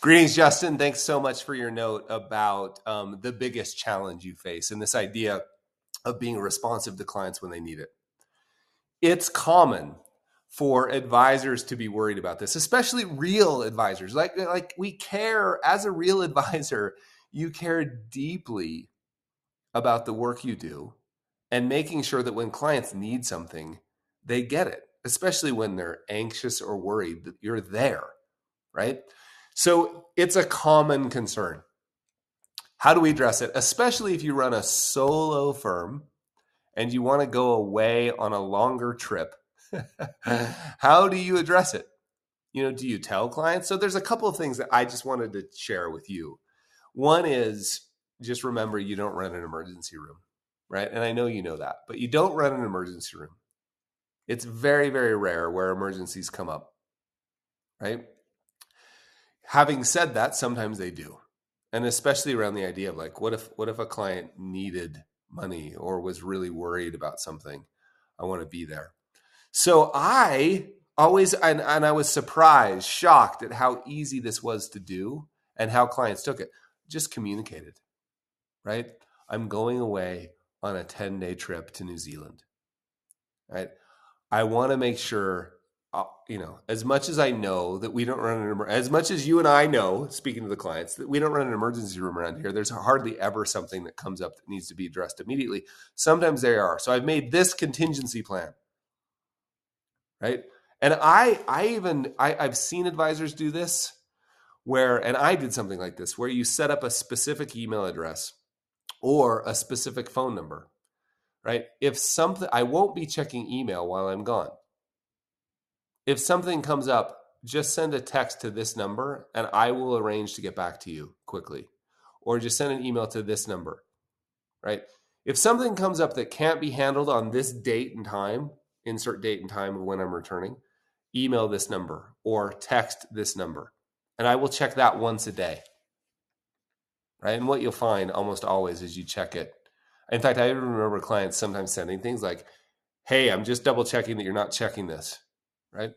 Greetings, Justin. Thanks so much for your note about the biggest challenge you face and this idea of being responsive to clients when they need it. It's common for advisors to be worried about this, especially real advisors. Like we care as a real advisor, you care deeply about the work you do and making sure that when clients need something, they get it, especially when they're anxious or worried that you're there, right? So it's a common concern. How do we address it? Especially if you run a solo firm and you want to go away on a longer trip. How do you address it? Do you tell clients? So there's a couple of things that I just wanted to share with you. One is just remember you don't run an emergency room, right? And I know you know that, but you don't run an emergency room. It's very, very rare where emergencies come up, right? Having said that, sometimes they do. And especially around the idea of like, what if a client needed money or was really worried about something? I want to be there. So I always, and I was surprised, shocked at how easy this was to do and how clients took it. Just communicated, right? I'm going away on a 10-day trip to New Zealand, right? I want to make sure, as much as I know that we don't run as much as you and I know, speaking to the clients, that we don't run an emergency room around here. There's hardly ever something that comes up that needs to be addressed immediately. Sometimes there are. So I've made this contingency plan, right? And I've seen advisors do this and I did something like this, where you set up a specific email address or a specific phone number, right? I won't be checking email while I'm gone. If something comes up, just send a text to this number and I will arrange to get back to you quickly. Or just send an email to this number, right? If something comes up that can't be handled on this date and time, insert date and time of when I'm returning, email this number or text this number. And I will check that once a day, right? And what you'll find almost always is you check it. In fact, I even remember clients sometimes sending things like, hey, I'm just double checking that you're not checking this. Right?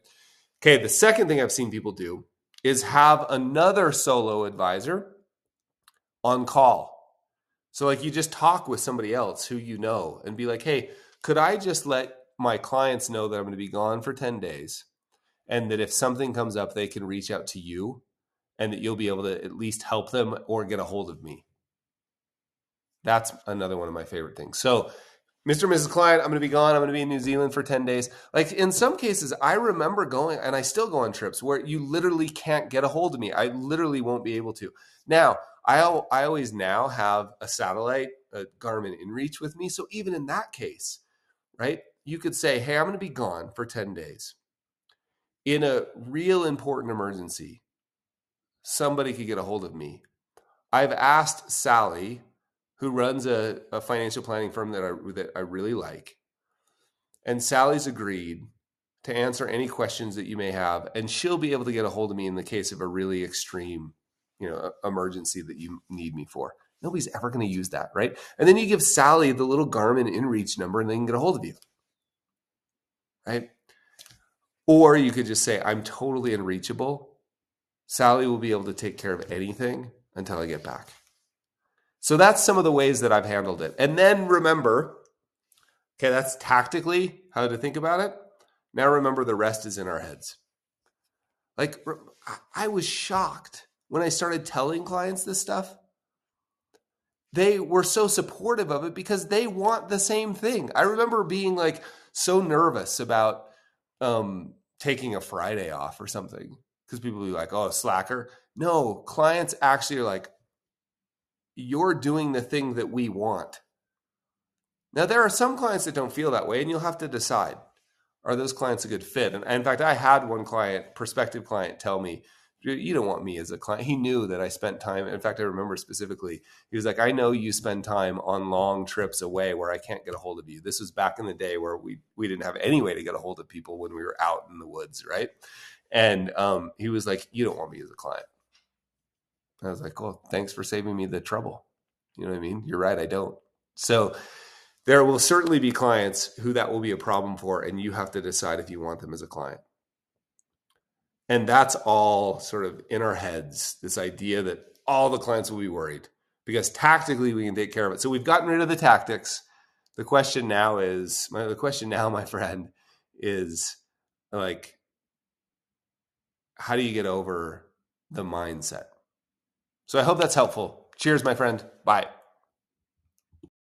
Okay, the second thing I've seen people do is have another solo advisor on call. So like you just talk with somebody else who you know and be like, hey, could I just let my clients know that I'm going to be gone for 10 days and that if something comes up, they can reach out to you and that you'll be able to at least help them or get a hold of me. That's another one of my favorite things. So Mr. and Mrs. Client, I'm going to be gone. I'm going to be in New Zealand for 10 days. Like in some cases, I remember going, and I still go on trips where you literally can't get a hold of me. I literally won't be able to. Now, I always now have a satellite, a Garmin InReach with me. So even in that case, right, you could say, hey, I'm going to be gone for 10 days. In a real important emergency, somebody could get a hold of me. I've asked Sally, who runs a financial planning firm that I really like. And Sally's agreed to answer any questions that you may have. And she'll be able to get a hold of me in the case of a really extreme, emergency that you need me for. Nobody's ever going to use that, right? And then you give Sally the little Garmin InReach number and they can get a hold of you, right? Or you could just say, I'm totally unreachable. Sally will be able to take care of anything until I get back. So that's some of the ways that I've handled it. And then remember, okay, that's tactically how to think about it. Now remember, the rest is in our heads. Like, I was shocked when I started telling clients this stuff. They were so supportive of it because they want the same thing. I remember being like so nervous about taking a Friday off or something because people will be like, oh, slacker. No, clients actually are like, you're doing the thing that we want. Now, there are some clients that don't feel that way, and you'll have to decide, are those clients a good fit? And in fact, I had one prospective client tell me, you don't want me as a client. He knew that I spent time. In fact, I remember specifically, he was like, I know you spend time on long trips away where I can't get a hold of you. This was back in the day where we didn't have any way to get a hold of people when we were out in the woods, right? And he was like, you don't want me as a client. I was like, well, thanks for saving me the trouble. You know what I mean? You're right, I don't. So there will certainly be clients who that will be a problem for, and you have to decide if you want them as a client. And that's all sort of in our heads, this idea that all the clients will be worried because tactically we can take care of it. So we've gotten rid of the tactics. The question now, my friend, is like, how do you get over the mindset? So I hope that's helpful. Cheers, my friend. Bye.